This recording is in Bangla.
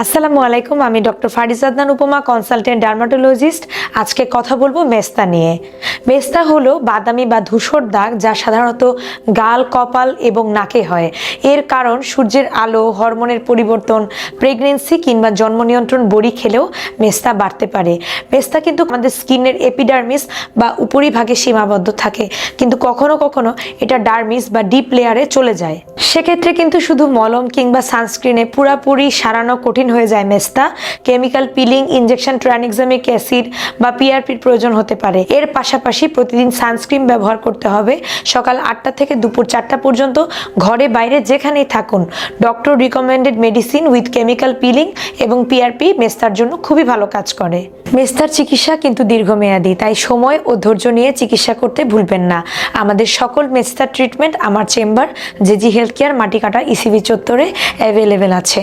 আসসালামু আলাইকুম, আমি ডক্টর ফারিজা আদনান উপমা, কনসালটেন্ট ডার্মাটোলজিস্ট। আজকে কথা বলবো মেস্তা নিয়ে। মেস্তা হলো বাদামি বা ধূসর দাগ, যা সাধারণত গাল, কপাল এবং নাকে হয়। এর কারণ সূর্যের আলো, হরমোনের পরিবর্তন, প্রেগনেন্সি কিংবা জন্ম নিয়ন্ত্রণ বড়ি খেলেও মেস্তা বাড়তে পারে। মেস্তা কিন্তু আমাদের স্কিনের এপিডার্মিস বা উপরিভাগে সীমাবদ্ধ থাকে, কিন্তু কখনো কখনো এটা ডার্মিস বা ডিপ লেয়ারে চলে যায়। সেক্ষেত্রে কিন্তু শুধু মলম কিংবা সানস্ক্রিনে পুরাপুরি সারানো কঠিন হয়ে যায় মেস্তা। Chemical peeling, injection, tranexamic acid বা পিআরপির প্রয়োজন হতে পারে। এর পাশাপাশি প্রতিদিন সানস্ক্রিন ব্যবহার করতে হবে। সকাল 8টা থেকে দুপুর 4টা পর্যন্ত ঘরে বাইরে যেখানেই থাকুন। Doctor recommended medicine with chemical peeling এবং পিআরপি মেস্তার জন্য খুবই ভালো কাজ করে। মেস্তার চিকিৎসা কিন্তু দীর্ঘমেয়াদী, তাই সময় ও ধৈর্য নিয়ে চিকিৎসা করতে ভুলবেন না। আমাদের সকল মেস্তার ট্রিটমেন্ট আমার চেম্বার জেজি হেলথ কেয়ার, মাটিকাটা ইসিবি চত্বরে অ্যাভেলেবেল আছে।